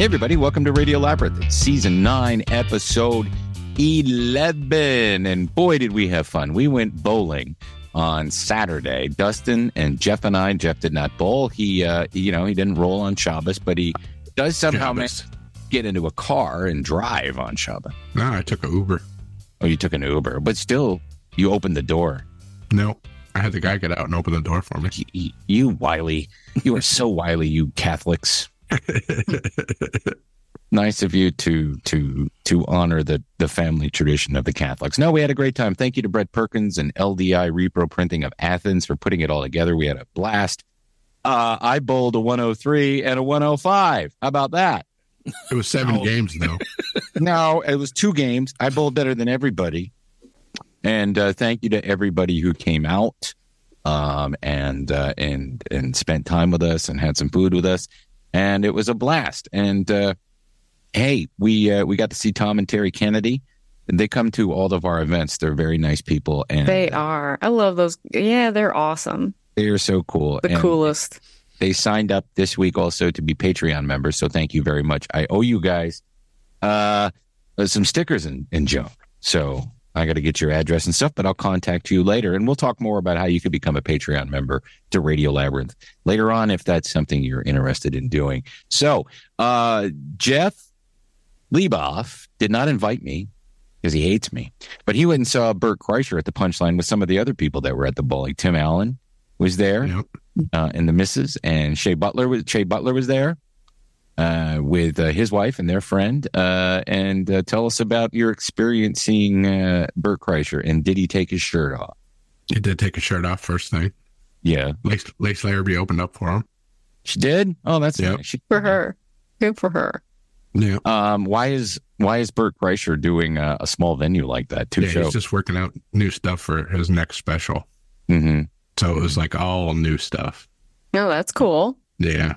Hey, everybody. Welcome to Radio Labyrinth. It's Season 9, Episode 11. And boy, did we have fun. We went bowling on Saturday. Dustin and Jeff and I. Jeff did not bowl. He didn't roll on Shabbos, but he does somehow get into a car and drive on Shabbos. No, I took an Uber. Oh, you took an Uber. But still, you opened the door. No, I had the guy get out and open the door for me. You wily. You are so wily, you Catholics. Nice of you to honor the family tradition of the Catholics. No, we had a great time. Thank you to Brett Perkins and LDI Repro Printing of Athens for putting it all together. We had a blast. I bowled a 103 and a 105. How about that? It was 7 games, though. No, it was 2 games. I bowled better than everybody. And thank you to everybody who came out and spent time with us and had some food with us. And it was a blast. And hey, we got to see Tom and Terry Kennedy. And they come to all of our events. They're very nice people. And they are. I love those. Yeah, they're awesome. They are so cool. The coolest. They signed up this week also to be Patreon members. So thank you very much. I owe you guys some stickers and junk. So I got to get your address and stuff, but I'll contact you later. And we'll talk more about how you could become a Patreon member to Radio Labyrinth later on if that's something you're interested in doing. So Jeff Lieboff did not invite me because he hates me. But he went and saw Bert Kreischer at the Punchline with some of the other people that were at the bowling. Tim Allen was there, yep. And the missus, and Shea Butler was there with his wife and their friend. And tell us about your experience seeing Bert Kreischer. And did he take his shirt off? He did take his shirt off first thing. Yeah. Lace Larrabee opened up for him. She did? Oh, that's yep. nice. For her. Good for her. Yeah. Why is Bert Kreischer doing a small venue like that? He's just working out new stuff for his next special. Mm-hmm. So it was like all new stuff. Oh, that's cool. Yeah.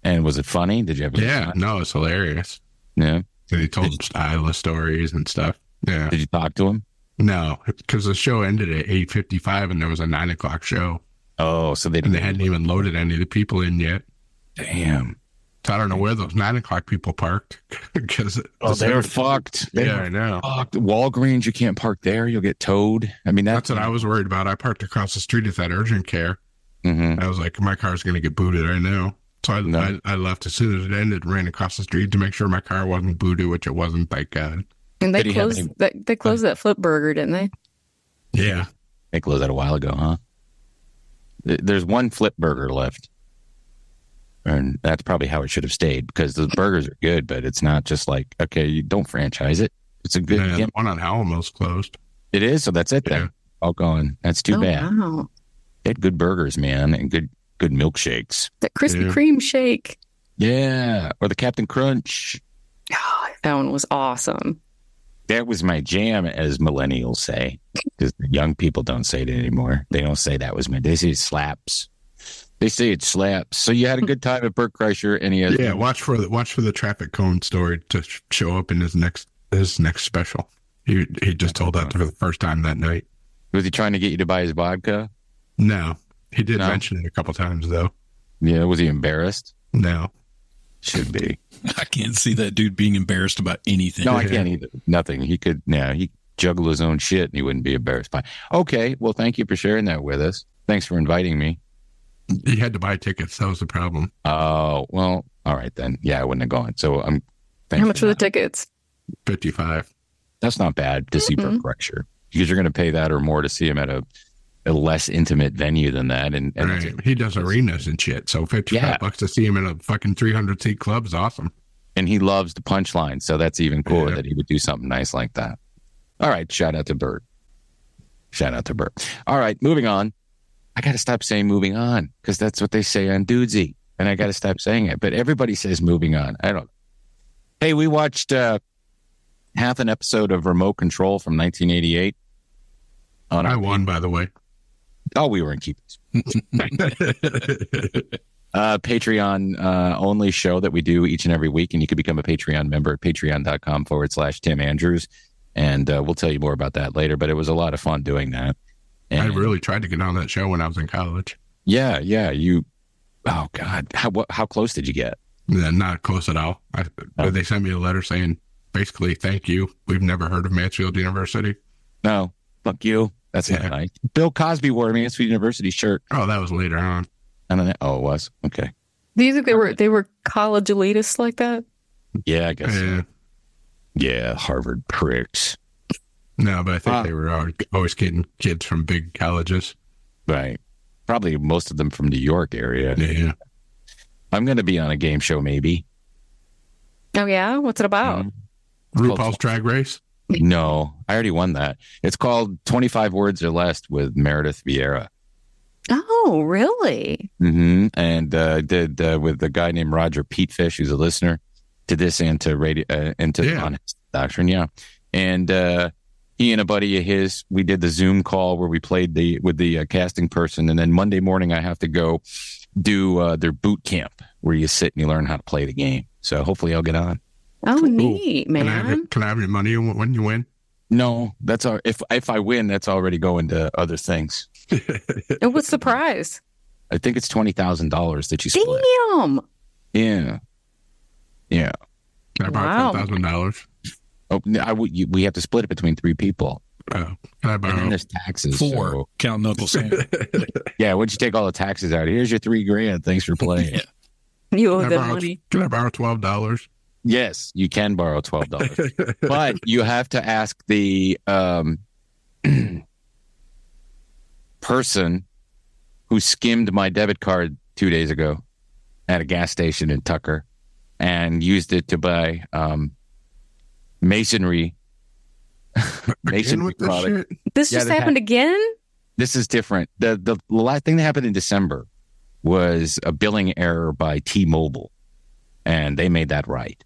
And was it funny? Did you have fun? No, it's hilarious. Yeah. And he told stylist stories and stuff. Yeah. Did you talk to him? No, because the show ended at 8:55 and there was a 9 o'clock show. Oh, so they hadn't even loaded any of the people in yet. Damn. So I don't know where those 9 o'clock people parked. Because they were fucked. I know. Fucked. Walgreens, you can't park there. You'll get towed. I mean, that's what I was worried about. I parked across the street at that urgent care. Mm-hmm. I was like, my car's going to get booted right now. So I left as soon as it ended, ran across the street to make sure my car wasn't booted, which it wasn't, thank God. And they closed that Flip Burger, didn't they? Yeah. They closed that a while ago, huh? There's one Flip Burger left. And that's probably how it should have stayed, because the burgers are good, but it's not just like, okay, you don't franchise it. It's a good the one on Alamo's closed. It is, so that's it then. Yeah. All gone. That's too bad. Wow. They had good burgers, man, and good milkshakes. That Krispy Kreme shake. Yeah, or the Captain Crunch. Oh, that one was awesome. That was my jam, as millennials say, because young people don't say it anymore. They don't say that was me. They say it slaps. They say it slaps. So you had a good time at Bert Kreischer, and he has watch for the traffic cone story to show up in his next special. He just told that for the first time that night. Was he trying to get you to buy his vodka? No, he did mention it a couple times though. Yeah, was he embarrassed? No, should be. I can't see that dude being embarrassed about anything. No, I can't either. Nothing. He could. He juggle his own shit, and he wouldn't be embarrassed by. Okay, well, thank you for sharing that with us. Thanks for inviting me. He had to buy tickets. That was the problem. Oh, well, all right then. Yeah, I wouldn't have gone. So I'm. How much were the tickets? $55. That's not bad to see Bert Kreischer, because you're going to pay that or more to see him at a less intimate venue than that. And right. He does arenas and shit. So $55 to see him in a fucking 300-seat club is awesome. And he loves the Punchline, so that's even cooler that he would do something nice like that. All right, shout out to Bert. All right, moving on. I got to stop saying moving on, because that's what they say on Dudesy, and I got to stop saying it. But everybody says moving on. I don't. Hey, we watched half an episode of Remote Control from 1988. I won, by the way. Oh, we were in keepers. Patreon only show that we do each and every week, and you can become a Patreon member at patreon.com/Tim Andrews, and we'll tell you more about that later. But it was a lot of fun doing that. And I really tried to get on that show when I was in college. Yeah. You. Oh God, how close did you get? Yeah, not close at all. They sent me a letter saying, basically, thank you. We've never heard of Mansfield University. No, fuck you. That's not nice. Bill Cosby wore a Mansfield University shirt. Oh, that was later on. I don't know. Oh, it was? Okay. Do you think they were college elitists like that? Yeah, I guess so. Yeah, Harvard pricks. No, but I think they were always getting kids from big colleges. Right. Probably most of them from New York area. Yeah. I'm going to be on a game show, maybe. Oh, yeah? What's it about? RuPaul's Drag Race? No, I already won that. It's called 25 Words or Less with Meredith Vieira. Oh, really? Mm-hmm. And did with the guy named Roger Petefish, who's a listener to this and to radio and to Honest Doctrine. Yeah. And he and a buddy of his, we did the Zoom call where we played with the casting person. And then Monday morning, I have to go do their boot camp where you sit and you learn how to play the game. So hopefully I'll get on. Oh, neat, man. Can I have your money when you win? No, that's all. If I win, that's already going to other things. And what's the prize? I think it's $20,000 that you split. Damn. Yeah. Yeah. Can I borrow $10,000? Oh, we have to split it between 3 people. Can I borrow? And then there's taxes. 4. So. Count Uncle Sam. Yeah. Once you take all the taxes out, here's your $3,000. Thanks for playing. Yeah. You owe them money. Can I borrow $12? Yes, you can borrow $12, but you have to ask the person who skimmed my debit card 2 days ago at a gas station in Tucker and used it to buy masonry product. This just happened again? This is different. The last thing that happened in December was a billing error by T-Mobile, and they made that right.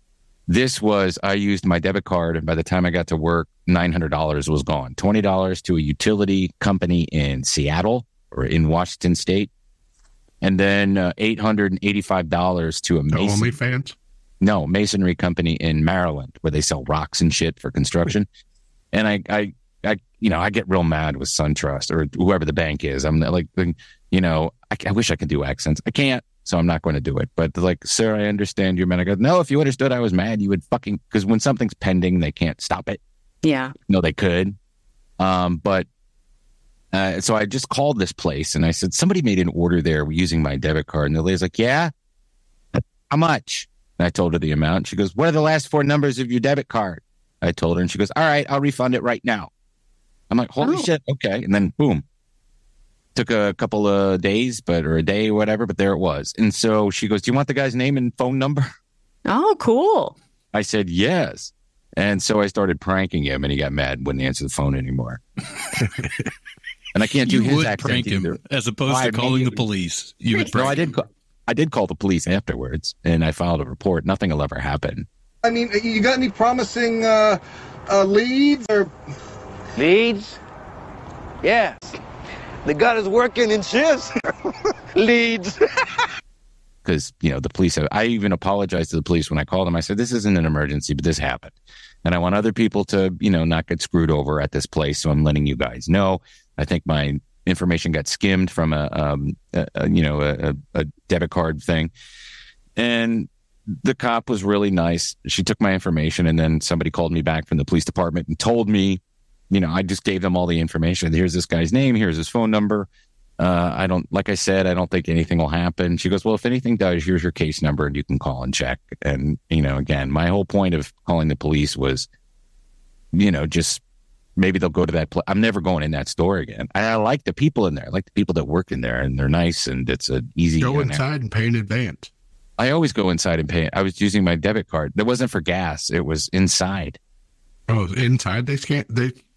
This was, I used my debit card, and by the time I got to work, $900 was gone. $20 to a utility company in Seattle or in Washington State, and then $885 to a OnlyFans? No, masonry company in Maryland where they sell rocks and shit for construction. And I get real mad with SunTrust or whoever the bank is. I'm like, I wish I could do accents. I can't. So I'm not going to do it. But like, sir, I understand you're mad. I go, no, if you understood I was mad, you would because when something's pending, they can't stop it. Yeah. No, they could. So I just called this place and I said, somebody made an order there using my debit card. And the lady's like, yeah, how much? And I told her the amount. She goes, what are the last 4 numbers of your debit card? I told her and she goes, all right, I'll refund it right now. I'm like, holy shit. Okay. And then boom. Took a couple of days, or a day or whatever, but there it was. And so she goes, do you want the guy's name and phone number? Oh, cool. I said, yes. And so I started pranking him and he got mad and wouldn't answer the phone anymore. And I can't do his accent prank either. Him as opposed to calling the police. You would prank him. I did call the police afterwards and I filed a report. Nothing will ever happen. I mean, you got any promising leads or... Leads? Yes. The got us working in shifts. Leads. Because, the police, I even apologized to the police when I called them. I said, this isn't an emergency, but this happened. And I want other people to, not get screwed over at this place. So I'm letting you guys know. I think my information got skimmed from a debit card thing. And the cop was really nice. She took my information and then somebody called me back from the police department and told me, I just gave them all the information. Here's this guy's name. Here's his phone number. I don't think anything will happen. She goes, well, if anything does, here's your case number and you can call and check. And, again, my whole point of calling the police was, just maybe they'll go to that place. I'm never going in that store again. I like the people in there. I like the people that work in there and they're nice and it's an easy. Go inside and pay in advance. I always go inside and pay. I was using my debit card. That wasn't for gas. It was inside. Oh, inside they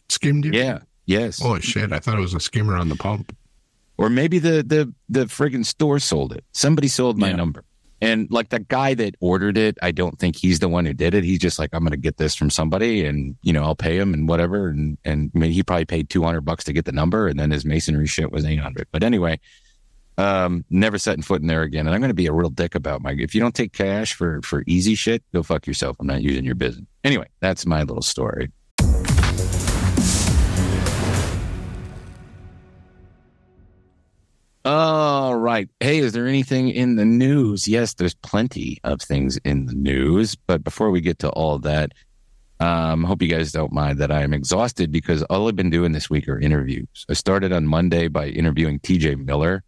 skimmed you? Yeah. Yes. Holy shit. I thought it was a skimmer on the pump. Or maybe the friggin' store sold it. Somebody sold my number. And like the guy that ordered it, I don't think he's the one who did it. He's just like, I'm going to get this from somebody and, I'll pay him and whatever. And maybe he probably paid $200 to get the number. And then his masonry shit was $800. But anyway, never setting foot in there again. And I'm going to be a real dick about if you don't take cash for easy shit, go fuck yourself. I'm not using your business. Anyway, that's my little story. All All right. Hey, is there anything in the news? Yes, there's plenty of things in the news. But before we get to all of that, hope you guys don't mind that I am exhausted because all I've been doing this week are interviews. I started on Monday by interviewing TJ Miller,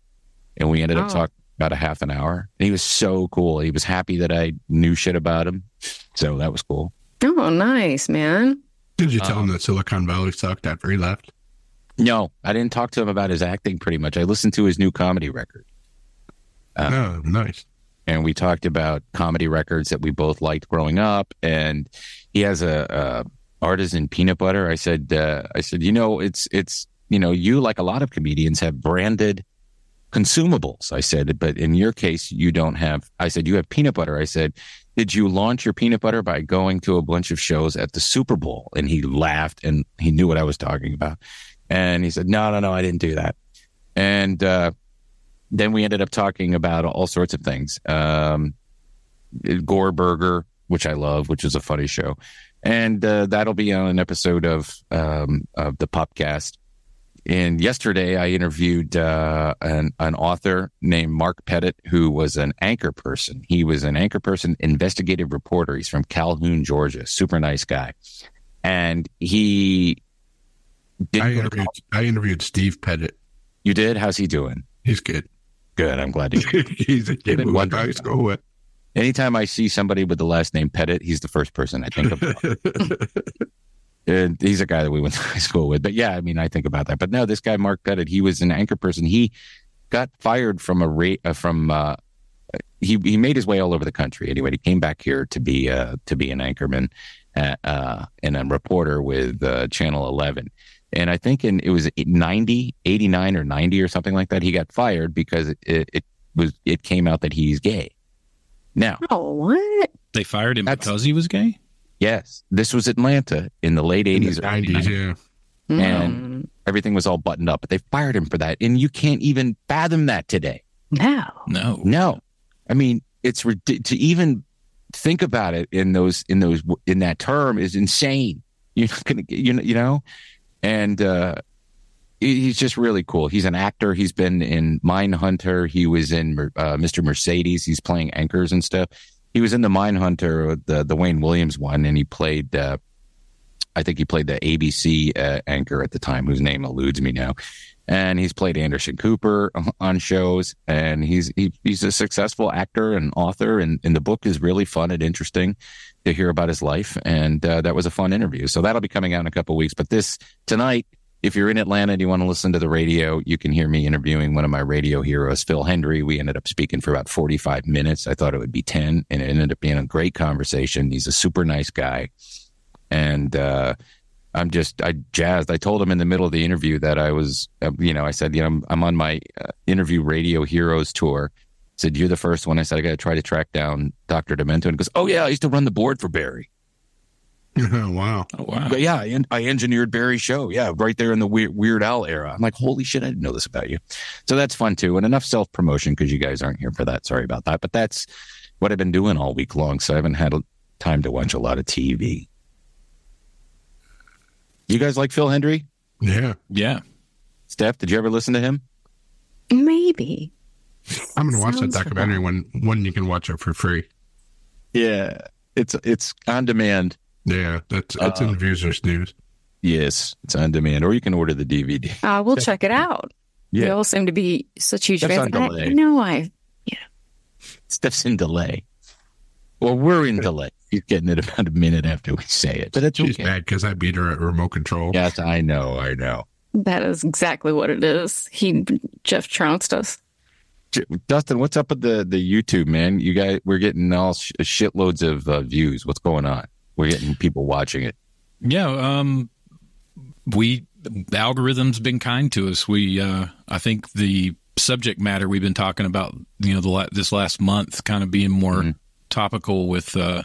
and we ended up talking about a half an hour. And he was so cool. He was happy that I knew shit about him. So that was cool. Oh, nice, man. Did you tell him that Silicon Valley sucked after he left? No, I didn't talk to him about his acting pretty much. I listened to his new comedy record. Oh, nice. And we talked about comedy records that we both liked growing up. And he has a artisan peanut butter. I said, it's you, like a lot of comedians, have branded consumables. I said, but in your case, you don't have. I said, you have peanut butter. I said, did you launch your peanut butter by going to a bunch of shows at the Super Bowl? And he laughed, and he knew what I was talking about. And he said, no, I didn't do that. And then we ended up talking about all sorts of things. Gore Burger, which I love, which is a funny show. And that'll be on an episode of the Popcast. And yesterday I interviewed an author named Mark Pettit, who was an anchor person. He was an anchor person, investigative reporter. He's from Calhoun, Georgia. Super nice guy. And he... I interviewed Steve Pettit. You did? How's he doing? He's good. Good. I'm glad to hear. He's a kid we went to high school with. Anytime I see somebody with the last name Pettit, he's the first person I think about. And he's a guy that we went to high school with. But yeah, I mean, I think about that. But no, this guy, Mark Pettit, he was an anchor person. He got fired from he made his way all over the country. Anyway, he came back here to be an anchorman and a reporter with Channel 11. And I think it was 89 or 90 or something like that. He got fired because it came out that he's gay. Now, what? They fired him because he was gay? Yes. This was Atlanta in the late 80s. In the 90s, yeah. And everything was all buttoned up, but they fired him for that. And you can't even fathom that today. No. I mean, it's to even think about it in that term is insane. You're not going to, And he's just really cool. He's an actor. He's been in Mindhunter. He was in Mr. Mercedes. He's playing anchors and stuff. He was in the Mindhunter, the Wayne Williams one, and he played, I think he played the ABC anchor at the time, whose name eludes me now. And he's played Anderson Cooper on shows, and he's a successful actor and author, and the book is really fun and interesting to hear about his life, and that was a fun interview. So that'll be coming out in a couple of weeks. But tonight, if you're in Atlanta and you want to listen to the radio, you can hear me interviewing one of my radio heroes, Phil Hendry. We ended up speaking for about 45 minutes. I thought it would be 10, and it ended up being a great conversation. He's a super nice guy, and I'm jazzed. I told him in the middle of the interview that I was, I said, I'm on my interview radio heroes tour. I said, you're the first one. I said, I got to try to track down Dr. Demento. And he goes, oh, yeah, I used to run the board for Barry. Wow. Oh, wow. But yeah, I engineered Barry's show. Yeah, right there in the Weird Al era. I'm like, holy shit, I didn't know this about you. So that's fun, too. And enough self-promotion because you guys aren't here for that. Sorry about that. But that's what I've been doing all week long. So I haven't had time to watch a lot of TV. You guys like Phil Hendry? Yeah. Yeah. Steph, did you ever listen to him? Maybe. I'm going to watch that documentary when you can watch it for free. Yeah. It's on demand. Yeah, it's interviews or Snooze. Yes, it's on demand, or you can order the DVD. We'll check it out. Yeah. You all seem to be such huge Steph's fans. on delay. I know Steph's in delay. Well, we're in delay. She's getting it about a minute after we say it, but it's She's okay. mad because I beat her at remote control. Yes, I know. that is exactly what it is. Jeff trounced us. Dustin, what's up with the YouTube, man? You guys, we're getting all shitloads of views. What's going on? We're getting people watching it. Yeah, the algorithm's been kind to us. I think the subject matter we've been talking about, this last month, kind of being more topical with, Joe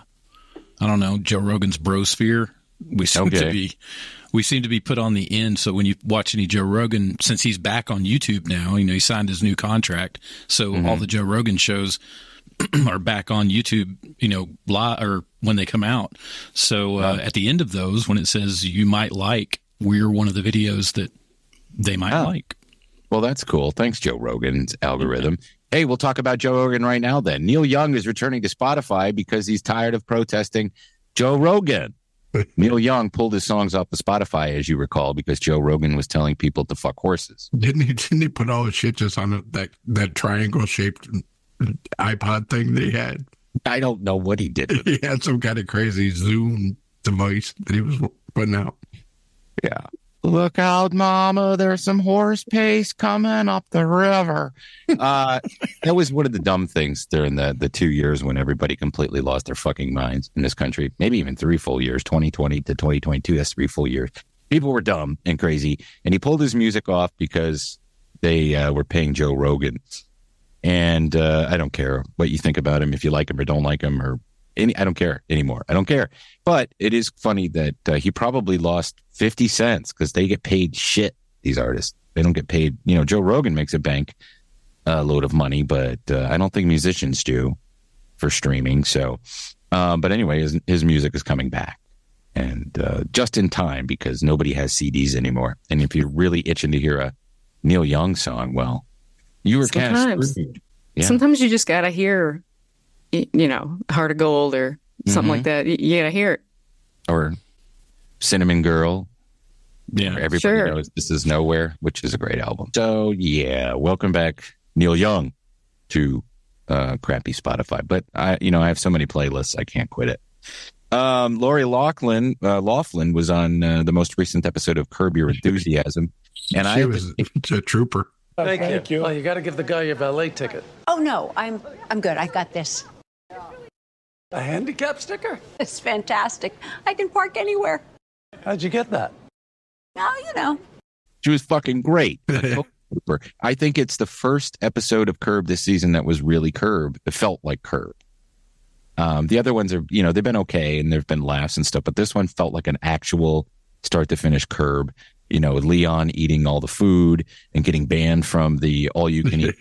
Rogan's brosphere. We seem to be put on the end. So when you watch any Joe Rogan, since he's back on YouTube now, he signed his new contract. So all the Joe Rogan shows are back on YouTube, live or when they come out. So at the end of those, when it says you might like, we're one of the videos that they might like. Well, that's cool. Thanks, Joe Rogan's algorithm. Hey, we'll talk about Joe Rogan right now then. Neil Young is returning to Spotify because he's tired of protesting Joe Rogan. Neil Young pulled his songs off of Spotify, as you recall, because Joe Rogan was telling people to fuck horses. Didn't he put all his shit just on that triangle-shaped iPod thing that he had? I don't know what he did with it. He had some kind of crazy Zoom device that he was putting out. Yeah. Look out, Mama, there's some horse paste coming up the river. That was one of the dumb things during the 2 years when everybody completely lost their fucking minds in this country. Maybe even 3 full years, 2020 to 2022. That's 3 full years. People were dumb and crazy. And he pulled his music off because they were paying Joe Rogan. And I don't care what you think about him, if you like him or don't like him, or I don't care anymore. I don't care. But it is funny that he probably lost 50 cents because they get paid shit, these artists. They don't get paid. You know, Joe Rogan makes a bank load of money, but I don't think musicians do for streaming. So, but anyway, his music is coming back. And just in time because nobody has CDs anymore. And if you're really itching to hear a Neil Young song, well, you were kind of screwed. Yeah. Sometimes you just got to hear, you know, Heart of Gold or something like that. You got to hear it. Or Cinnamon Girl. Yeah. Everybody knows This Is Nowhere, which is a great album. So, yeah, welcome back, Neil Young, to crappy Spotify. But, I have so many playlists, I can't quit it. Lori Loughlin was on the most recent episode of Curb Your Enthusiasm. And she was a trooper. Thank you. Oh, you got to give the guy your valet ticket. Oh, no, I'm good. I got this. A handicap sticker? It's fantastic. I can park anywhere. How'd you get that? Oh, you know. She was fucking great. I think it's the first episode of Curb this season that was really Curb. It felt like Curb. The other ones are, they've been okay and there've been laughs and stuff, but this one felt like an actual start to finish Curb. Leon eating all the food and getting banned from the all-you-can-eat.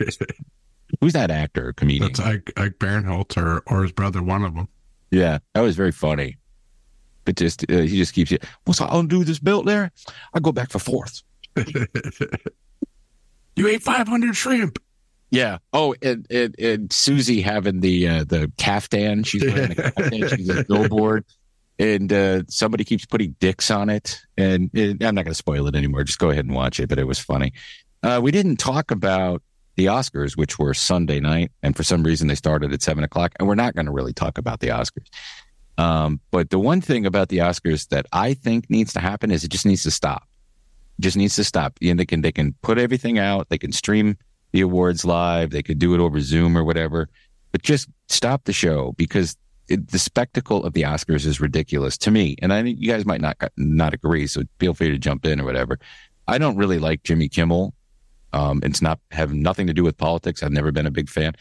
Who's that actor, comedian? That's Ike Barinholtz or his brother, one of them. Yeah, that was very funny. But he just keeps it. Once I undo this belt there, I go back for fourth. You ate 500 shrimp. Yeah. Oh, and Susie having the caftan. She's wearing the caftan. She's a billboard. And somebody keeps putting dicks on it. And I'm not going to spoil it anymore. Just go ahead and watch it. But it was funny. We didn't talk about the Oscars, which were Sunday night. And for some reason, they started at 7:00. And we're not going to really talk about the Oscars. But the one thing about the Oscars that I think needs to happen is it just needs to stop. It just needs to stop. They can put everything out. They can stream the awards live. They could do it over Zoom or whatever. But just stop the show because the spectacle of the Oscars is ridiculous to me. And I think you guys might not agree, so feel free to jump in or whatever. I don't really like Jimmy Kimmel. It's have nothing to do with politics. I've never been a big fan.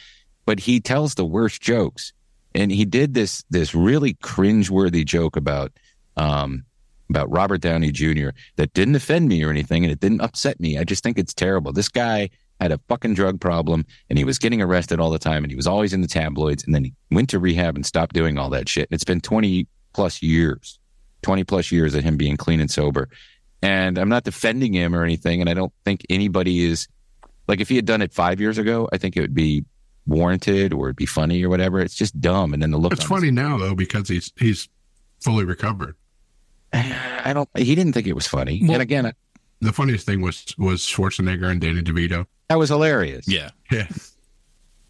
But he tells the worst jokes. And he did this really cringeworthy joke about Robert Downey Jr. that didn't offend me or anything, and it didn't upset me. I just think it's terrible. This guy had a fucking drug problem, and he was getting arrested all the time, and he was always in the tabloids, and then he went to rehab and stopped doing all that shit. It's been 20 plus years of him being clean and sober. And I'm not defending him or anything, and I don't think anybody is, like, if he had done it 5 years ago, I think it would be warranted or it'd be funny or whatever. It's just dumb. And then the look. It's funny now though because he's fully recovered. He didn't think it was funny. Well, and again, the funniest thing was Schwarzenegger and Danny DeVito. That was hilarious. Yeah.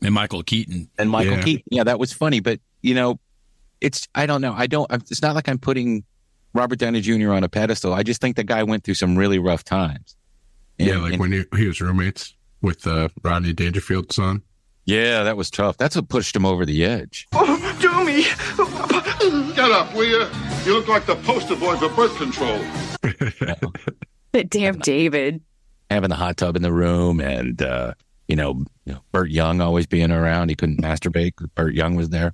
And Michael Keaton. Yeah, that was funny. But I don't know. It's not like I'm putting Robert Downey Jr. on a pedestal. I just think the guy went through some really rough times. When he was roommates with Rodney Dangerfield's son. Yeah, that was tough. That's what pushed him over the edge. Oh, do me! Get up, will you? You look like the poster boy for birth control. That damn David. Having the hot tub in the room and, Bert Young always being around. He couldn't masturbate because Bert Young was there.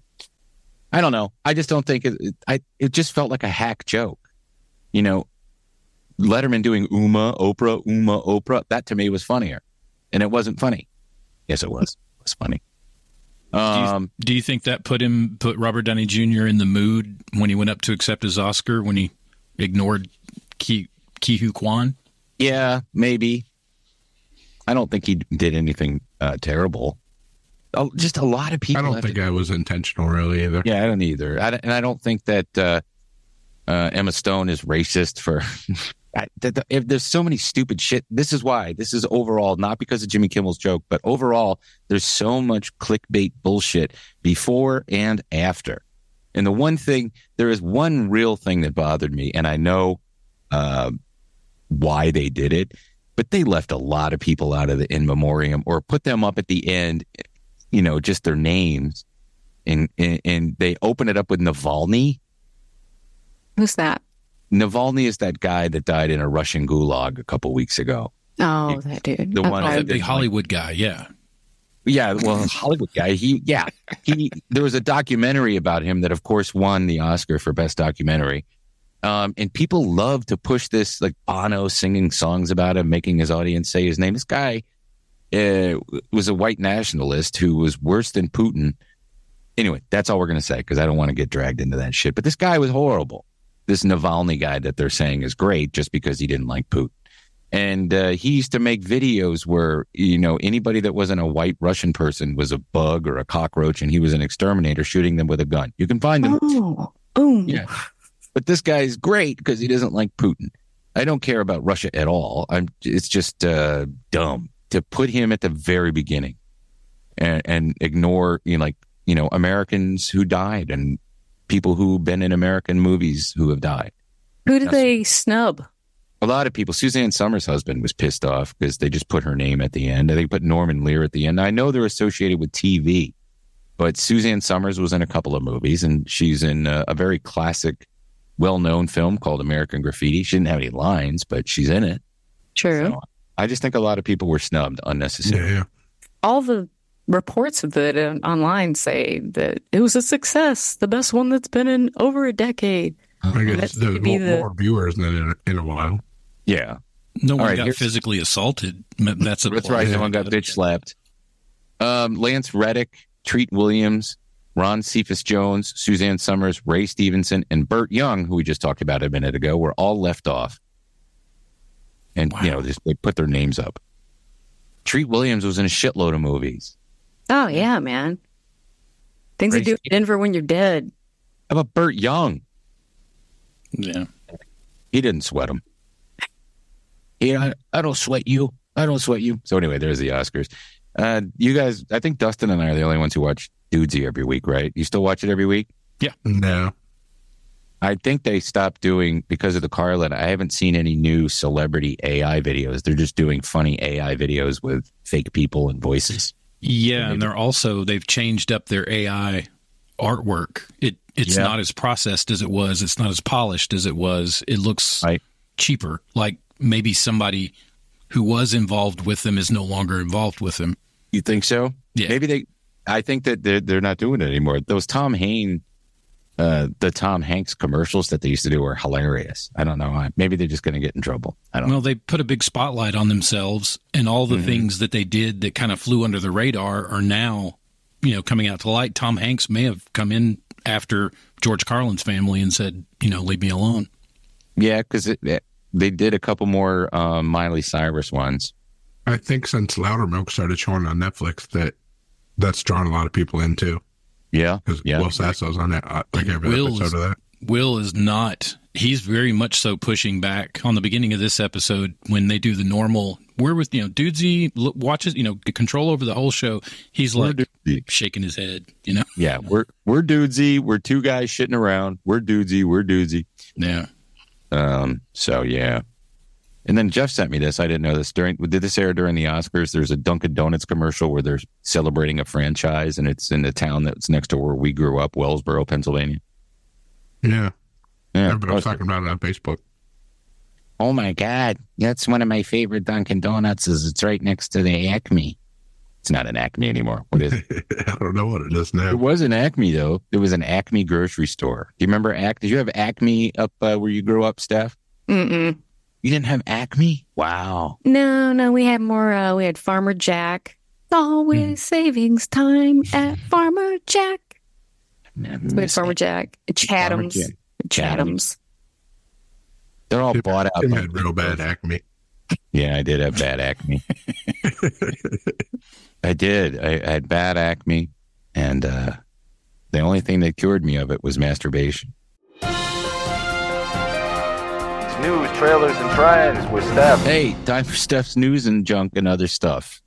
I don't know. I just don't think it just felt like a hack joke. Letterman doing Oprah. That to me was funnier. And it wasn't funny. Yes, it was. It was funny. Do you think that put Robert Downey Jr. in the mood when he went up to accept his Oscar when he ignored Ki Hu Kwan? Yeah, maybe. I don't think he did anything terrible. Oh, just a lot of people. I don't think I was intentional, really, either. Yeah, I don't either. And I don't think that Emma Stone is racist for. If there's so many stupid shit, this is why. This is overall, not because of Jimmy Kimmel's joke, but overall, there's so much clickbait bullshit before and after. And the one thing, there is one real thing that bothered me, and I know why they did it, but they left a lot of people out of the in memoriam or put them up at the end, just their names, and they open it up with Navalny. Who's that? Navalny is that guy that died in a Russian gulag a couple weeks ago. Oh, that dude. The one, the big Hollywood guy, yeah. Yeah, well, Hollywood guy. There was a documentary about him that, of course, won the Oscar for Best Documentary. And people love to push this, like Bono singing songs about him, making his audience say his name. This guy was a white nationalist who was worse than Putin. Anyway, that's all we're going to say, because I don't want to get dragged into that shit. But this guy was horrible. This Navalny guy that they're saying is great just because he didn't like Putin. And he used to make videos where, anybody that wasn't a white Russian person was a bug or a cockroach, and he was an exterminator shooting them with a gun. You can find them. Oh. Yeah. But this guy is great because he doesn't like Putin. I don't care about Russia at all. It's just dumb to put him at the very beginning and ignore, Americans who died and people who've been in American movies who have died. Who did they snub? A lot of people. Suzanne Summers' husband was pissed off because they just put her name at the end. They put Norman Lear at the end. I know they're associated with TV, but Suzanne Summers was in a couple of movies, and she's in a very classic, well-known film called American Graffiti. She didn't have any lines, but she's in it. True. So I just think a lot of people were snubbed unnecessarily. Yeah. All the reports of it online say that it was a success, the best one that's been in over a decade. I guess there's more viewers than in a while. Yeah. No one got physically assaulted. That's right. No one got bitch slapped. Lance Reddick, Treat Williams, Ron Cephas Jones, Suzanne Summers, Ray Stevenson, and Burt Young, who we just talked about a minute ago, were all left off. And, they put their names up. Treat Williams was in a shitload of movies. Oh, yeah, man. Things they do in Denver when you're dead. How about Burt Young? Yeah. He didn't sweat him. I don't sweat you. I don't sweat you. So anyway, there's the Oscars. You guys, I think Dustin and I are the only ones who watch Dudesy every week, right? You still watch it every week? Yeah. No. I think they stopped doing, because of the Carlin, I haven't seen any new celebrity AI videos. They're just doing funny AI videos with fake people and voices. Yeah, and they've changed up their AI artwork. It's not as processed as it was. It's not as polished as it was. It looks cheaper. Like maybe somebody who was involved with them is no longer involved with them. You think so? Yeah. Maybe I think that they're not doing it anymore. Those the Tom Hanks commercials that they used to do were hilarious. I don't know. Maybe they're just going to get in trouble. I don't know. Well, they put a big spotlight on themselves, and all the things that they did that kind of flew under the radar are now, coming out to light. Tom Hanks may have come in after George Carlin's family and said, leave me alone. Yeah, because they did a couple more Miley Cyrus ones. I think since Loudermilk started showing on Netflix, that's drawn a lot of people in too. Yeah. Because Will Sasso's on that, like every episode of that. Will is not. He's very much so pushing back on the beginning of this episode when they do the normal. We're with, Dudesy watches, control over the whole show. He's like shaking his head, Yeah, we're Dudesy. We're two guys shitting around. We're Dudesy. Yeah. So yeah. And then Jeff sent me this. I didn't know this. Did this air during the Oscars? There's a Dunkin' Donuts commercial where they're celebrating a franchise, and it's in the town that's next to where we grew up, Wellsboro, Pennsylvania. Yeah. Everybody was talking about it on Facebook. Oh my God. That's one of my favorite Dunkin' Donuts. It's right next to the Acme. It's not an Acme anymore. What is it? I don't know what it is now. It was an Acme, though. It was an Acme grocery store. Do you remember Did you have Acme up where you grew up, Steph? Mm-mm. You didn't have Acme? Wow. No, we had more. We had Farmer Jack. Always savings time at Farmer Jack. We had Farmer Jack. Chatham's. They're all bought out. Tim had real bad Acme. Yeah, I did have bad acne. I did. I had bad acne, and the only thing that cured me of it was masturbation. News, trailers, and trends with Steph. Hey, time for Steph's news and junk and other stuff.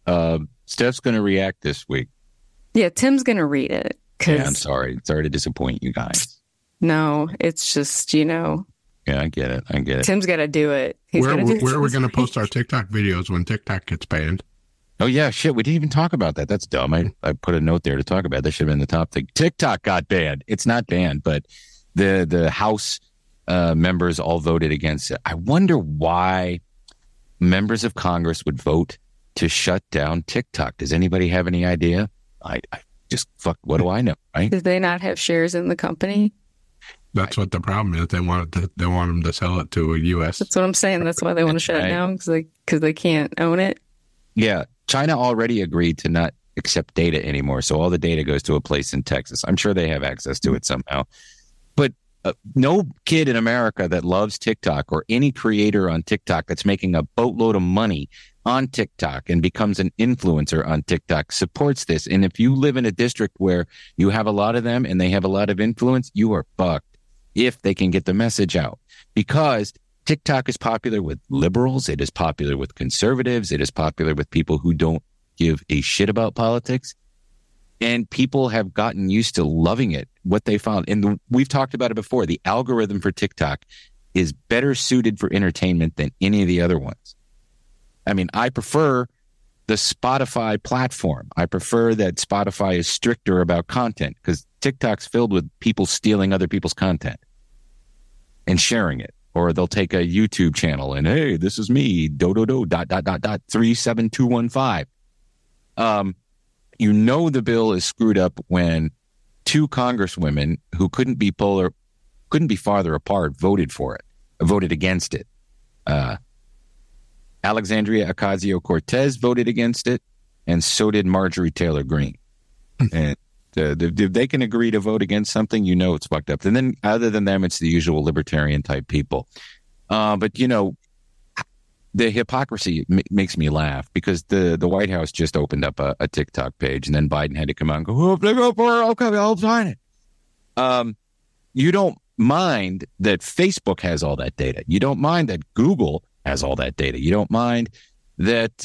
Steph's going to react this week. Yeah, Tim's going to read it. Yeah, I'm sorry. Sorry to disappoint you guys. No, it's just, Yeah, I get it. Tim's got to do it. Where are we going to post our TikTok videos when TikTok gets banned? Oh, yeah, shit. We didn't even talk about that. That's dumb. I put a note there to talk about it. That should have been the top thing. TikTok got banned. It's not banned, but the House members all voted against it. I wonder why members of Congress would vote to shut down TikTok. Does anybody have any idea? I just what do I know, right? Did they not have shares in the company? That's what the problem is. They want them to sell it to a U.S. That's what I'm saying. That's why they want to shut it down, because they can't own it. Yeah. China already agreed to not accept data anymore. So all the data goes to a place in Texas. I'm sure they have access to it somehow. But no kid in America that loves TikTok or any creator on TikTok that's making a boatload of money on TikTok and becomes an influencer on TikTok supports this. And if you live in a district where you have a lot of them and they have a lot of influence, you are fucked if they can get the message out. Because TikTok is popular with liberals. It is popular with conservatives. It is popular with people who don't give a shit about politics. And people have gotten used to loving it, what they found. And we've talked about it before. The algorithm for TikTok is better suited for entertainment than any of the other ones. I mean, I prefer the Spotify platform. I prefer that Spotify is stricter about content because TikTok's filled with people stealing other people's content and sharing it. Or they'll take a YouTube channel and, hey, this is me, .37215. The bill is screwed up when two congresswomen who couldn't be farther apart voted against it. Alexandria Ocasio-Cortez voted against it, and so did Marjorie Taylor Greene. And if they can agree to vote against something, it's fucked up. And then other than them, it's the usual libertarian type people. But the hypocrisy makes me laugh because the White House just opened up a TikTok page, and then Biden had to come out and go, oh, they go for it. Okay, I'll sign it. You don't mind that Facebook has all that data. You don't mind that Google has all that data. You don't mind that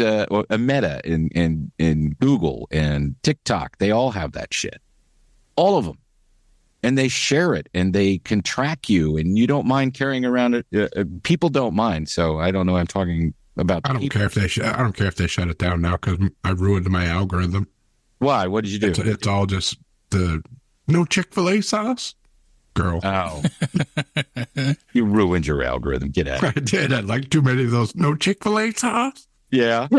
Meta and Google and TikTok, they all have that shit. All of them. And they share it and they can track you and you don't mind carrying around it. People don't mind. So I don't know. I'm talking about. I don't care if they shut it down now because I ruined my algorithm. Why? What did you do? It's all just no Chick-fil-A sauce. Girl. Oh. You ruined your algorithm. Get out. I did. I like too many of those no Chick-fil-A sauce. Yeah.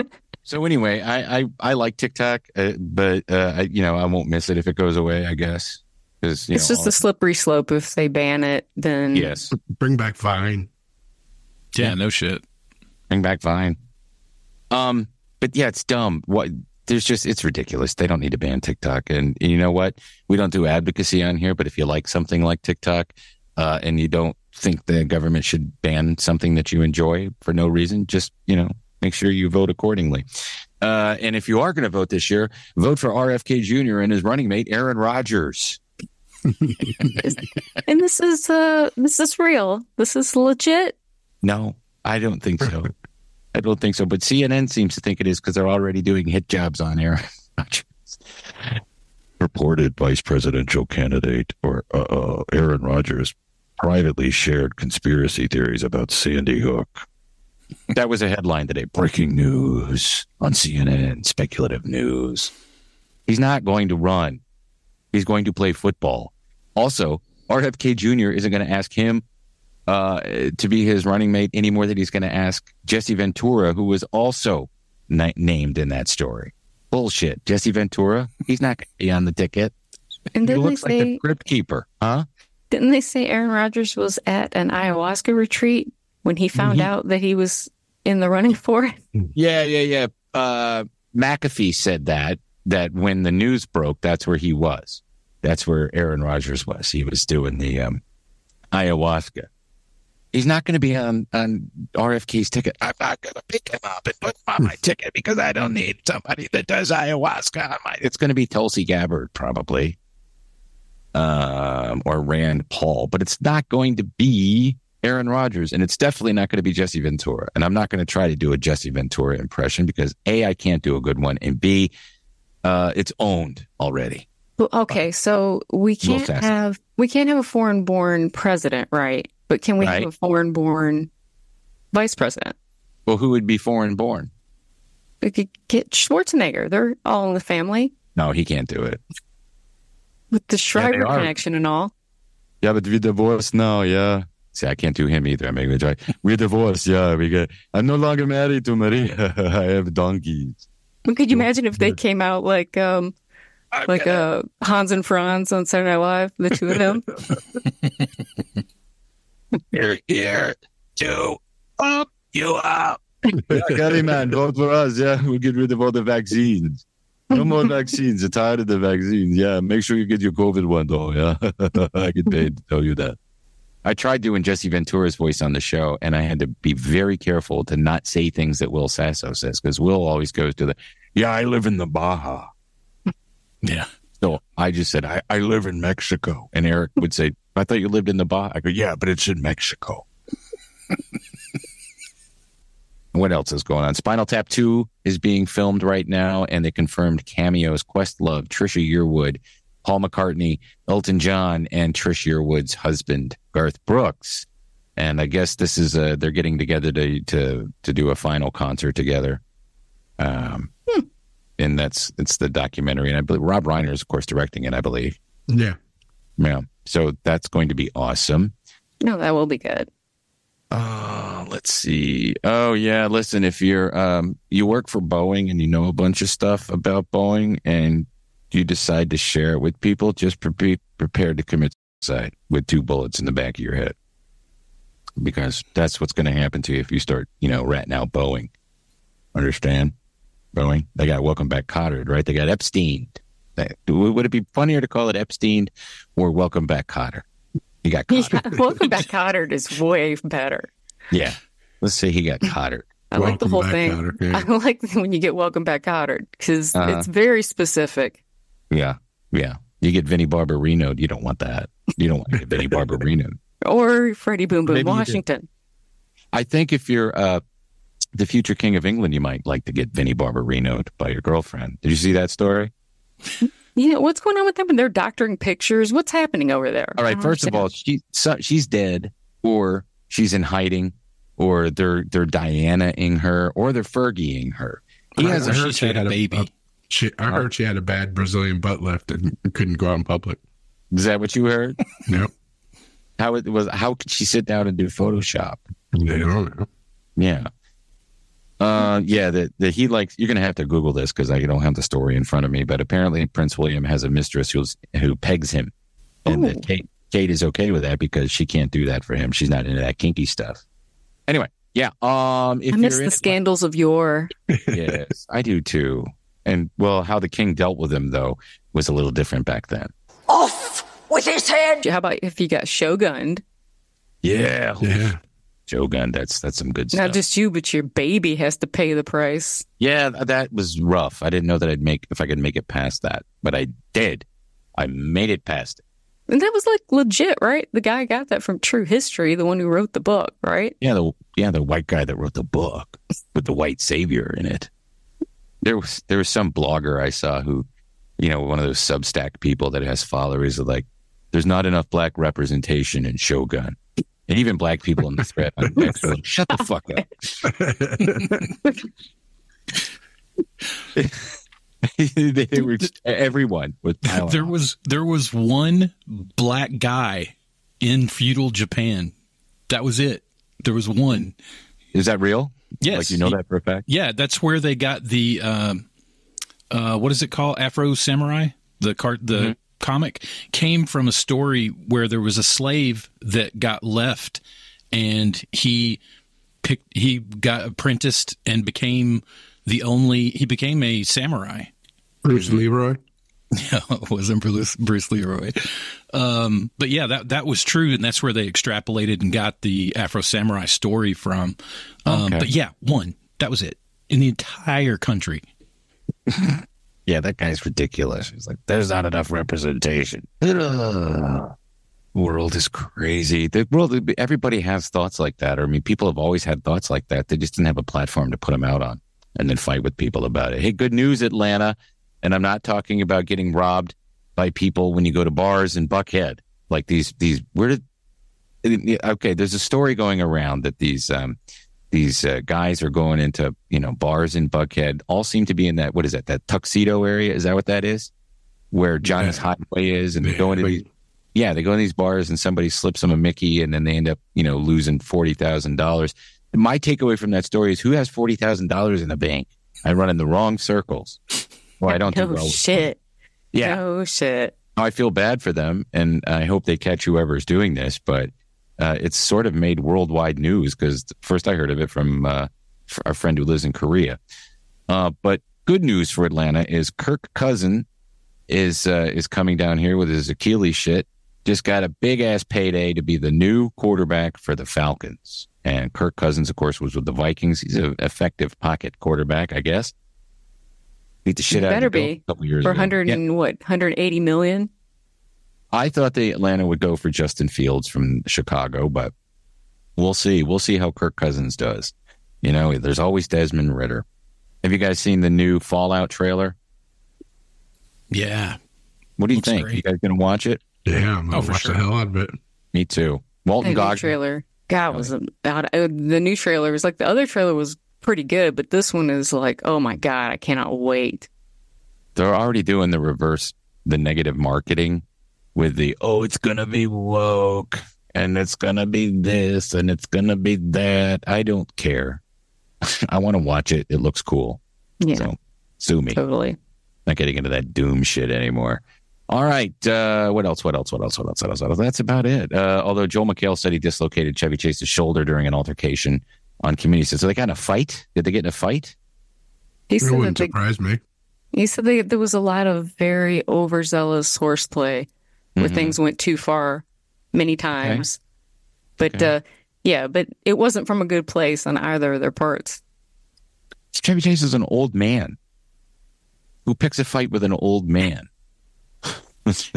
So anyway, I like TikTok, but I won't miss it if it goes away, I guess. It's just a slippery slope. If they ban it, then yes. Bring back Vine. Yeah, no shit. Bring back Vine. But yeah, it's dumb. It's ridiculous. They don't need to ban TikTok. And you know what? We don't do advocacy on here, but if you like something like TikTok, and you don't think the government should ban something that you enjoy for no reason, just, make sure you vote accordingly. And if you are going to vote this year, vote for RFK Jr. and his running mate, Aaron Rodgers. And this is real. This is legit. No, I don't think so. I don't think so. But CNN seems to think it is because they're already doing hit jobs on Aaron Rodgers. Reported vice presidential candidate or Aaron Rodgers privately shared conspiracy theories about Sandy Hook. That was a headline today. Breaking news on CNN. Speculative news. He's not going to run. He's going to play football. Also, RFK Jr. isn't going to ask him to be his running mate any more than he's going to ask Jesse Ventura, who was also named in that story. Bullshit. Jesse Ventura, he's not going to be on the ticket. And he looks like the crypt keeper, huh? Didn't they say Aaron Rodgers was at an ayahuasca retreat when he found out that he was in the running for it? Yeah. McAfee said that when the news broke, that's where he was. That's where Aaron Rodgers was. He was doing the ayahuasca. He's not going to be on RFK's ticket. I'm not going to pick him up and put him on my ticket because I don't need somebody that does ayahuasca on my. It's going to be Tulsi Gabbard probably, or Rand Paul, but it's not going to be Aaron Rodgers, and it's definitely not going to be Jesse Ventura. And I'm not going to try to do a Jesse Ventura impression because A, I can't do a good one, and B, it's owned already. Well, okay, so we can't have a foreign-born president, right? But can we have a foreign-born vice president? Well, who would be foreign-born? We could get Schwarzenegger. They're all in the family. No, he can't do it. With the Schreiber connection and all. Yeah, but we divorced now, yeah. See, I can't do him either. I'm going to try. We're divorced, yeah. I'm no longer married to Maria. I have donkeys. Well, could you imagine if they came out like Hans and Franz on Saturday Night Live, the two of them? We're here to pump you up. Yeah, Gary, man, vote for us. Yeah, we'll get rid of all the vaccines. No more vaccines. I'm tired of the vaccines. Yeah, make sure you get your COVID one, though. Yeah, I get paid to tell you that. I tried doing Jesse Ventura's voice on the show, and I had to be very careful to not say things that Will Sasso says, because Will always goes to I live in the Baja. Yeah. So I just said, I live in Mexico. And Eric would say, I thought you lived in the Baja. I go, yeah, but it's in Mexico. What else is going on? Spinal Tap 2 is being filmed right now, and they confirmed cameos: Questlove, Trisha Yearwood, Paul McCartney, Elton John, and Trish Yearwood's husband, Garth Brooks. And I guess this is they're getting together to do a final concert together. And it's the documentary, and I believe Rob Reiner is, of course, directing it, I believe. Yeah. So that's going to be awesome. No, that will be good. Let's see. Oh yeah, listen, if you're you work for Boeing and you know a bunch of stuff about Boeing and you decide to share it with people, just be prepared to commit suicide with 2 bullets in the back of your head, because that's what's going to happen to you if you start, ratting out Boeing. Understand? Boeing. They got Welcome Back Cotter, right? They got Epstein. Would it be funnier to call it Epstein or Welcome Back Cotter? He got Cotter. Yeah, Welcome Back Cotter is way better. Yeah. Let's say he got Cotter. I like the whole thing. Cotter, yeah. I like when you get Welcome Back Cotter because it's very specific. Yeah. Yeah. You get Vinnie Barbarino. You don't want that. You don't want to get Vinnie Barbarino. Or Freddie Boom Boom Washington. I think if you're the future King of England, you might like to get Vinnie Barbarino by your girlfriend. Did you see that story? Yeah, what's going on with them? And they're doctoring pictures. What's happening over there? All right, first of all, she's dead, or she's in hiding, or they're Diana-ing her, or they're Fergie-ing her. She had a baby. I heard she had a bad Brazilian butt lift and couldn't go out in public. Is that what you heard? Yep. How could she sit down and do Photoshop? They don't know. Yeah. He likes. You're gonna have to Google this because I don't have the story in front of me. But apparently, Prince William has a mistress who pegs him, and that Kate is okay with that because she can't do that for him. She's not into that kinky stuff. Anyway, yeah. If I miss the scandals of yore. Yes, I do too. And well, how the king dealt with him though was a little different back then. Off with his head. How about if you got Shogunned? Yeah. Shogun, that's some good stuff. Not just you, but your baby has to pay the price. Yeah, that was rough. I didn't know that if I could make it past that, but I did. I made it past it. And that was like legit, right? The guy got that from True History, the one who wrote the book, right? Yeah, the white guy that wrote the book with the white savior in it. There was some blogger I saw who, one of those Substack people that has followers of like, there's not enough black representation in Shogun. And even black people in the thread, like, shut the fuck up. They were everyone was piling on. There was one black guy in feudal Japan. That was it. There was one. Is that real? Yes. Like that for a fact? Yeah, that's where they got the what is it called? Afro Samurai. The comic came from a story where there was a slave that got left, and he got apprenticed and became a samurai. Bruce Leroy. Yeah, it wasn't Bruce Leroy. But yeah, that was true, and that's where they extrapolated and got the Afro Samurai story from. But yeah, that was it in the entire country. Yeah, that guy's ridiculous. He's like, there's not enough representation. World is crazy. The world, everybody has thoughts like that. Or, I mean, people have always had thoughts like that. They just didn't have a platform to put them out on and then fight with people about it. Hey, good news, Atlanta. And I'm not talking about getting robbed by people when you go to bars in Buckhead. Like these, there's a story going around that these guys are going into, bars in Buckhead, all seem to be in that, what is that Tuxedo area? Is that what that is? Where Johnny's Hideaway is, and they go into these, they go in these bars and somebody slips them a Mickey and then they end up, losing $40,000. My takeaway from that story is, who has $40,000 in the bank? I run in the wrong circles. Well, I don't do well. Shit. Yeah. No shit. I feel bad for them, and I hope they catch whoever's doing this, but it's sort of made worldwide news because first I heard of it from a friend who lives in Korea. But good news for Atlanta is Kirk Cousins is coming down here with his Achilles shit. Just got a big-ass payday to be the new quarterback for the Falcons. And Kirk Cousins, of course, was with the Vikings. He's an effective pocket quarterback, I guess. Beat the shit out of him a couple years ago. 180 million? I thought Atlanta would go for Justin Fields from Chicago, but we'll see. We'll see how Kirk Cousins does. There's always Desmond Ridder. Have you guys seen the new Fallout trailer? Yeah. What do you think? Great. You guys going to watch it? Yeah, I'm going to watch the hell out of it. Me too. Walton Goggins. Trailer. God, was about the new trailer was like, the other trailer was pretty good, but this one is like, oh my God, I cannot wait. They're already doing the negative marketing with it's going to be woke and it's going to be this and it's going to be that. I don't care. I want to watch it. It looks cool. Yeah. So sue me. Totally. Not getting into that doom shit anymore. All right. What else? That's about it. Although Joel McHale said he dislocated Chevy Chase's shoulder during an altercation on Community. So they got in a fight? Did they get in a fight? It wouldn't surprise me. He said there was a lot of very overzealous horseplay where things went too far many times. Okay. But but it wasn't from a good place on either of their parts. Chevy Chase is an old man. Who picks a fight with an old man? But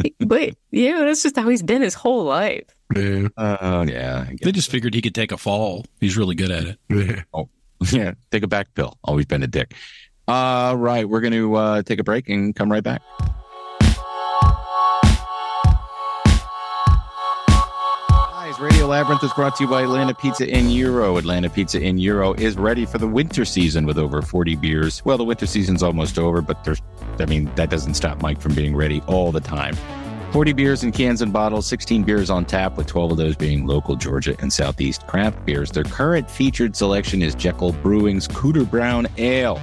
that's just how he's been his whole life. Yeah. Yeah. They just figured he could take a fall. He's really good at it. Yeah. Oh, yeah. Take a back pill. Always been a dick. Right. We're going to take a break and come right back. Radio Labyrinth is brought to you by Atlanta Pizza in Euro. Atlanta Pizza in Euro is ready for the winter season with over 40 beers. Well, the winter season's almost over, but that doesn't stop Mike from being ready all the time. 40 beers in cans and bottles, 16 beers on tap, with 12 of those being local Georgia and Southeast craft beers. Their current featured selection is Jekyll Brewing's Cooter Brown Ale.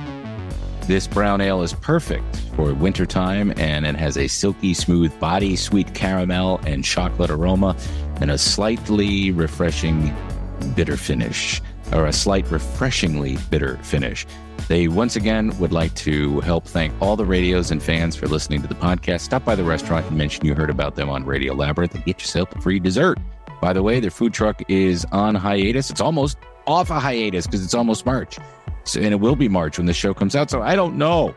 This brown ale is perfect for wintertime, and it has a silky smooth body, sweet caramel and chocolate aroma, and a slightly refreshingly bitter finish. They once again would like to help thank all the radios and fans for listening to the podcast. Stop by the restaurant and mention you heard about them on Radio Labyrinth and get yourself a free dessert. By the way, their food truck is on hiatus. It's almost off a hiatus because it's almost March. And it will be March when the show comes out, so I don't know.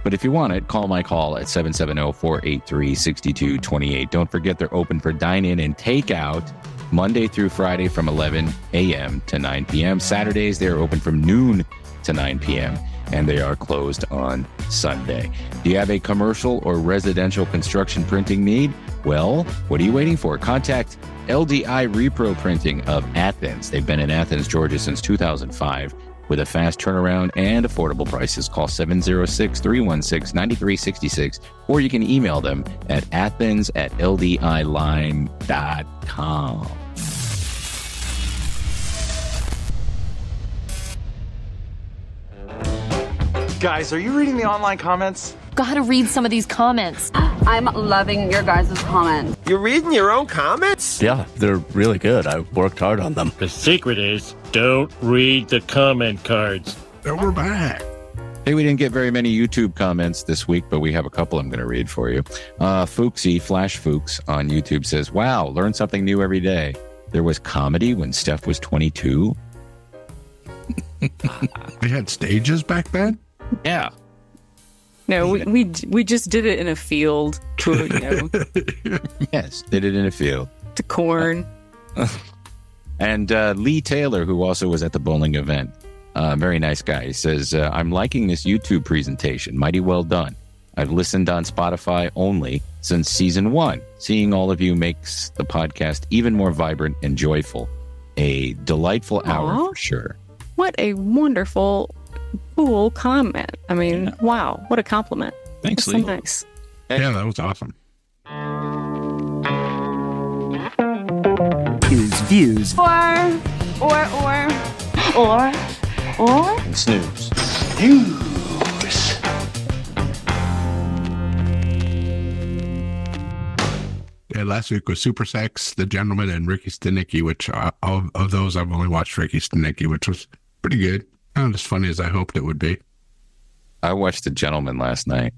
But if you want it, call Mike Hall at 770-483-6228. Don't forget they're open for dine-in and takeout Monday through Friday from 11 a.m. to 9 p.m. Saturdays, they're open from noon to 9 p.m. and they are closed on Sunday. Do you have a commercial or residential construction printing need? Well, what are you waiting for? Contact LDI Repro Printing of Athens. They've been in Athens, Georgia since 2005. With a fast turnaround and affordable prices. Call 706-316-9366, or you can email them at athens@ldilime.com. Guys, are you reading the online comments? Gotta read some of these comments. I'm loving your guys' comments. You're reading your own comments? Yeah, they're really good. I worked hard on them. The secret is don't read the comment cards. And we're back. Hey, we didn't get very many YouTube comments this week, but we have a couple I'm going to read for you. Fuchsy, Flash Fuchs on YouTube says, wow, learn something new every day. There was comedy when Steph was 22. They had stages back then? Yeah. No, we just did it in a field. Yes, did it in a field. To corn. And Lee Taylor, who also was at the bowling event, very nice guy. He says, I'm liking this YouTube presentation. Mighty well done. I've listened on Spotify only since season 1. Seeing all of you makes the podcast even more vibrant and joyful. A delightful hour for sure. What a wonderful, cool comment. I mean, wow, what a compliment. Thanks, That's Lee. so nice. Yeah, that was awesome. Views. Or. And Snooze. Yeah, last week was Super Sex, The Gentleman, and Ricky Stenicki, which of those I've only watched Ricky Stenicki, which was pretty good. Not as funny as I hoped it would be. I watched The Gentleman last night.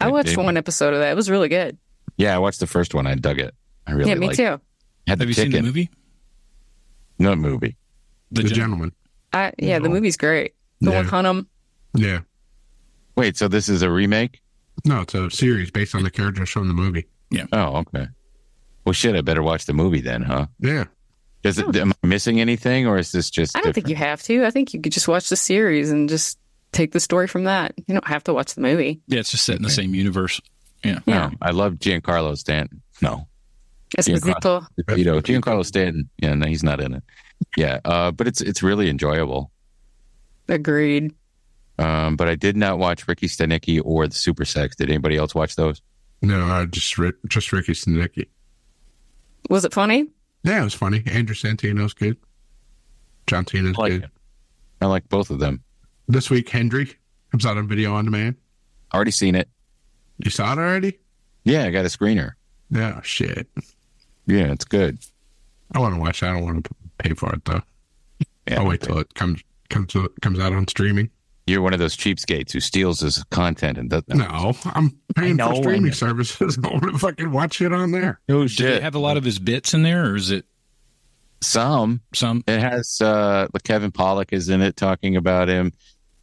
I watched one episode of that. It was really good. Yeah, I watched the first one. I dug it. I really me liked too. it. Have you seen the movie? No movie. The Gentleman. The movie's great. Philip Hunnam. Yeah. Wait, so this is a remake? No, it's a series based on the characters from the movie. Yeah. Oh, okay. Well, shit, I better watch the movie then, huh? Yeah. Am I missing anything, or is this just I don't think you have to. I think you could just watch the series and just take the story from that. You don't have to watch the movie. Yeah, it's just set in the same universe. Yeah. No, I love Giancarlo Stanton. No. Esposito. Giancarlo Stanton. Yeah, no, he's not in it. Yeah, but it's really enjoyable. Agreed. But I did not watch Ricky Stenicki or the Super Sex. Did anybody else watch those? No, just Ricky Stenicki. Was it funny? Yeah, it was funny. Andrew Santino's good. John Cena's good. I like both of them. This week, Hendry comes out on video on demand. Already seen it. You saw it already? Yeah, I got a screener. Yeah, shit. Yeah, it's good. I want to watch it. I don't want to pay for it, though. Yeah, I'll wait till it comes out on streaming. You're one of those cheapskates who steals his content and doesn't. No, I'm paying for streaming services. I want to fucking watch it on there. Oh, Do shit. they have a lot of his bits in there, or is it Some. It has Kevin Pollak is in it talking about him.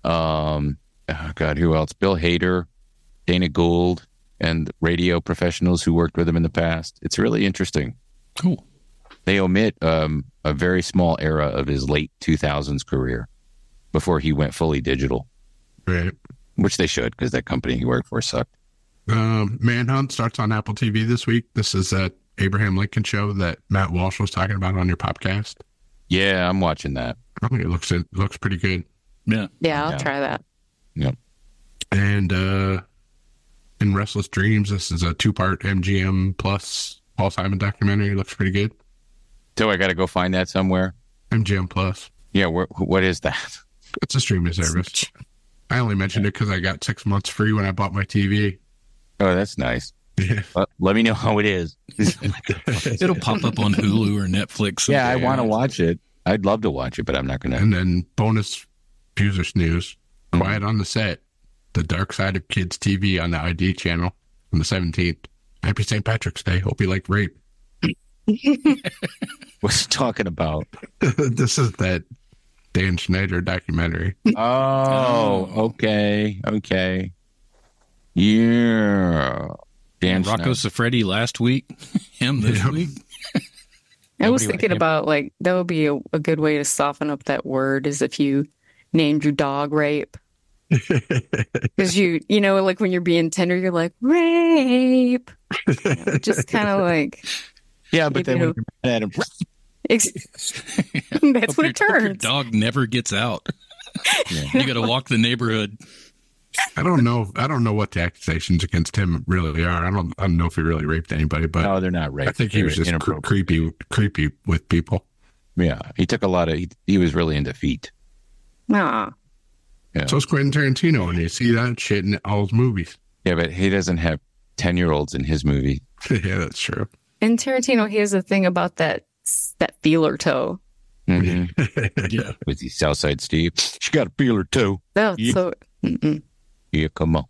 Oh God, who else? Bill Hader, Dana Gould, and radio professionals who worked with him in the past. It's really interesting. Cool. They omit a very small era of his late 2000s career before he went fully digital. Right. Which they should, because that company he worked for sucked. Manhunt starts on Apple TV this week. This is that Abraham Lincoln show that Matt Walsh was talking about on your podcast. Yeah, I'm watching that. I think it looks pretty good. Yeah. Yeah, I'll try that. Yep. And in Restless Dreams, this is a 2-part MGM plus Paul Simon documentary. It looks pretty good. So I got to go find that somewhere. MGM Plus. Yeah, what is that? It's a streaming service. I only mentioned it because I got 6 months free when I bought my TV. Oh, that's nice. Yeah. Let me know how it is. It'll pop up on Hulu or Netflix. Yeah, I want to watch it. I'd love to watch it, but I'm not going to. And then bonus Views or Snooze. Quiet on the Set. The Dark Side of Kids TV on the ID channel on the 17th. Happy St. Patrick's Day. Hope you like rape. What's he talking about? This is that Dan Schneider documentary. Oh, okay. Yeah. Dan Rocco Siffredi last week. Him this week. I was thinking about, like, that would be a good way to soften up that word, is if you named your dog Rape. Because you know, like when you're being tender, you're like, rape. Just kind of like. Yeah, but then when you're mad at him. That's what it turns. Your dog never gets out. You got to walk the neighborhood. I don't know what the accusations against him really are. I don't know if he really raped anybody, but no, they're not raped. I think he was just creepy with people. Yeah, he took a lot of. He was really into feet. Nah. Yeah. So is Quentin Tarantino, and you see that shit in all his movies. Yeah, but he doesn't have 10-year-olds in his movie. Yeah, that's true. And Tarantino, he has a thing about that feeler toe. Mm-hmm. Yeah, with the Southside Steve, she got a feeler toe. Oh, yeah. so Yeah, come on.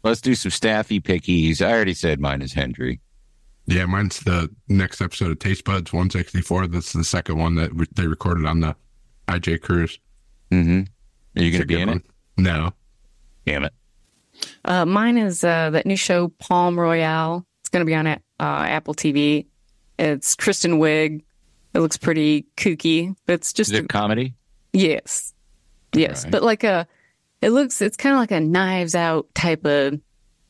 Let's do some staffy pickies. I already said mine is Hendry. Yeah, mine's the next episode of Taste Buds 164. That's the second one that they recorded on the IJ cruise. Mm-hmm. Are you going to be in it? No. Damn it. Mine is that new show, Palm Royale. It's going to be on Apple TV. It's Kristen Wiig. It looks pretty kooky. But it's just is it a comedy? Yes. Yes. Right. But it's kind of like a Knives Out type of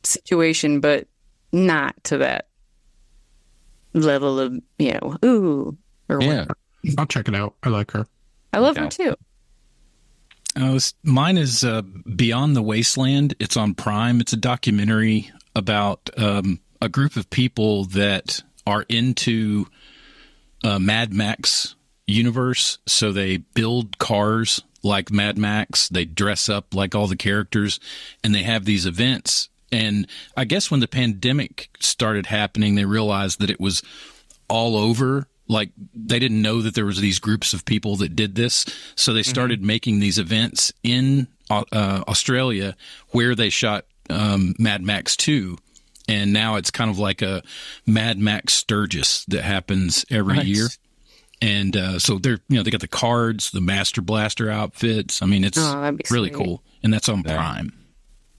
situation, but not to that level of, ooh. Or whatever. I'll check it out. I like her. I love her too. Mine is Beyond the Wasteland. It's on Prime. It's a documentary about a group of people that are into Mad Max universe. So they build cars like Mad Max. They dress up like all the characters, and they have these events. And I guess when the pandemic started happening, they realized that it was all over. Like, they didn't know that there was these groups of people that did this. So they started making these events in Australia where they shot Mad Max 2. And now it's kind of like a Mad Max Sturgis that happens every year. And so they got the cards, the Master Blaster outfits. I mean, it's really cool. And that's on Prime.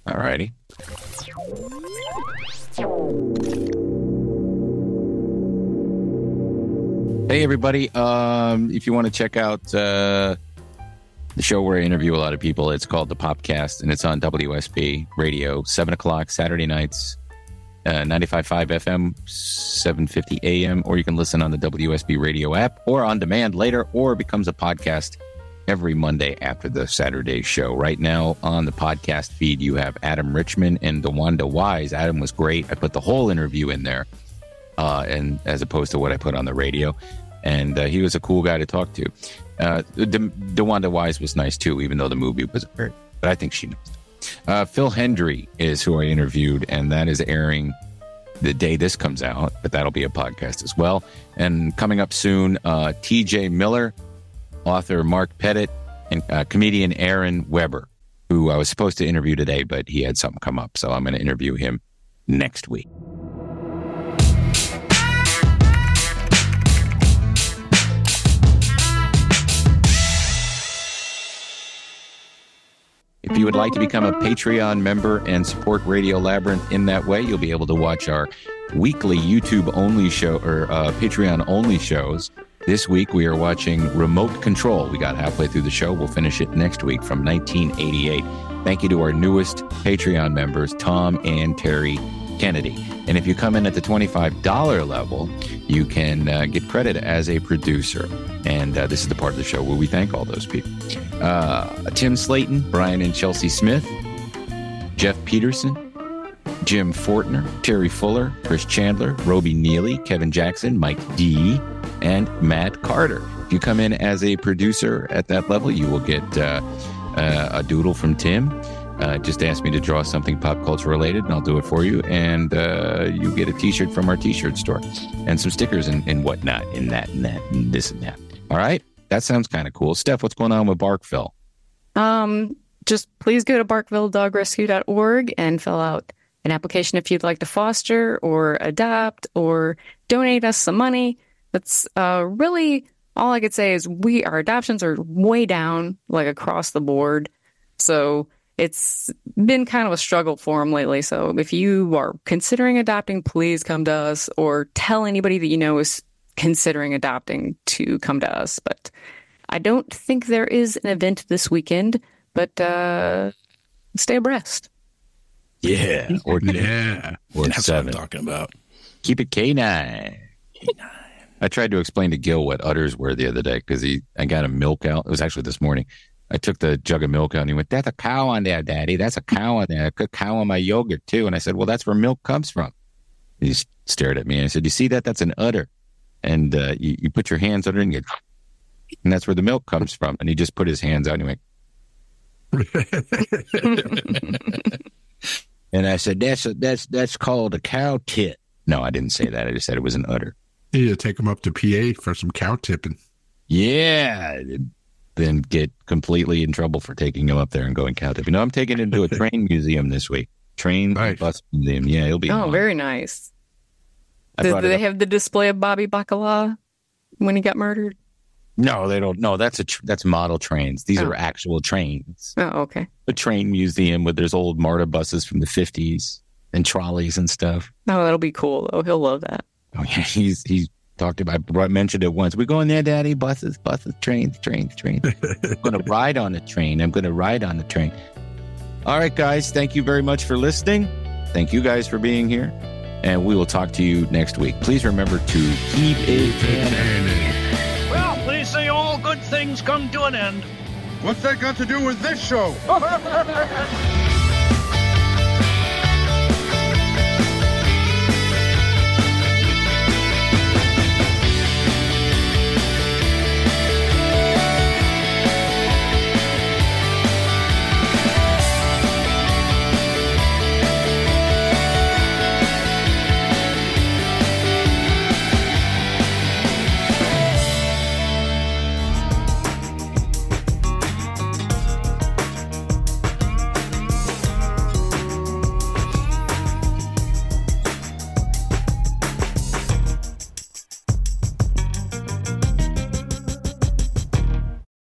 All righty. Hey, everybody. If you want to check out the show where I interview a lot of people, it's called The Popcast, and it's on WSB Radio, 7 o'clock Saturday nights, 95.5 FM, 7:50 AM, or you can listen on the WSB Radio app or on demand later, or it becomes a podcast every Monday after the Saturday show. Right now on the podcast feed, you have Adam Richman and DeWanda Wise. Adam was great. I put the whole interview in there, and as opposed to what I put on the radio. And he was a cool guy to talk to. DeWanda Wise was nice too, even though the movie was great. But I think she knows. Phil Hendry is who I interviewed, and that is airing the day this comes out, but that'll be a podcast as well. And coming up soon, TJ Miller, author Mark Pettit, and comedian Aaron Weber, who I was supposed to interview today, but he had something come up, so I'm going to interview him next week. If you would like to become a Patreon member and support Radio Labyrinth in that way, you'll be able to watch our weekly YouTube-only show or Patreon-only shows. This week, we are watching Remote Control. We got halfway through the show. We'll finish it next week from 1988. Thank you to our newest Patreon members, Tom and Terry Kennedy. And if you come in at the $25 level, you can get credit as a producer. And this is the part of the show where we thank all those people. Tim Slayton, Brian and Chelsea Smith, Jeff Peterson, Jim Fortner, Terry Fuller, Chris Chandler, Roby Neely, Kevin Jackson, Mike D., and Matt Carter. If you come in as a producer at that level, you will get a doodle from Tim. Just ask me to draw something pop culture related, and I'll do it for you. And you get a T-shirt from our T-shirt store, and some stickers and whatnot, and that, and this and that. All right, that sounds kind of cool. Steph, what's going on with Barkville? Just please go to barkvilledogrescue.org and fill out an application if you'd like to foster or adopt or donate us some money. That's really all I could say is our adoptions are way down, like across the board. So it's been kind of a struggle for them lately. So if you are considering adopting, please come to us, or tell anybody that you know is considering adopting to come to us. But I don't think there is an event this weekend, but stay abreast. Yeah. Or yeah. Or that's 7. what I'm talking about. Keep it K9. I tried to explain to Gil what udders were the other day because I got a milk out. It was actually this morning. I took the jug of milk out and he went, "That's a cow on there, Daddy. That's a cow on there. A cow on my yogurt too." And I said, "Well, that's where milk comes from." And he stared at me and I said, "You see that? That's an udder." And you put your hands under it and and that's where the milk comes from. And he just put his hands out and he went. And I said, that's called a cow tit. No, I didn't say that. I just said it was an udder. You need to take him up to PA for some cow tipping. Yeah. then get completely in trouble for taking him up there and going captive. I'm taking him to a train museum this week. Train bus museum. Yeah, it'll be fun. Very nice. Do they have the display of Bobby Bacala when he got murdered? No, they don't. No, that's model trains. These are actual trains. Oh, okay. A train museum where there's old MARTA buses from the 50s and trolleys and stuff. Oh, that'll be cool. Oh, he'll love that. Oh, yeah. He's talked about, I mentioned it once. We going there, Daddy? Buses, trains. I'm going to ride on a train. All right, guys. Thank you very much for listening. Thank you guys for being here. And we will talk to you next week. Please remember to keep it canon. Well, please say all good things come to an end. What's that got to do with this show?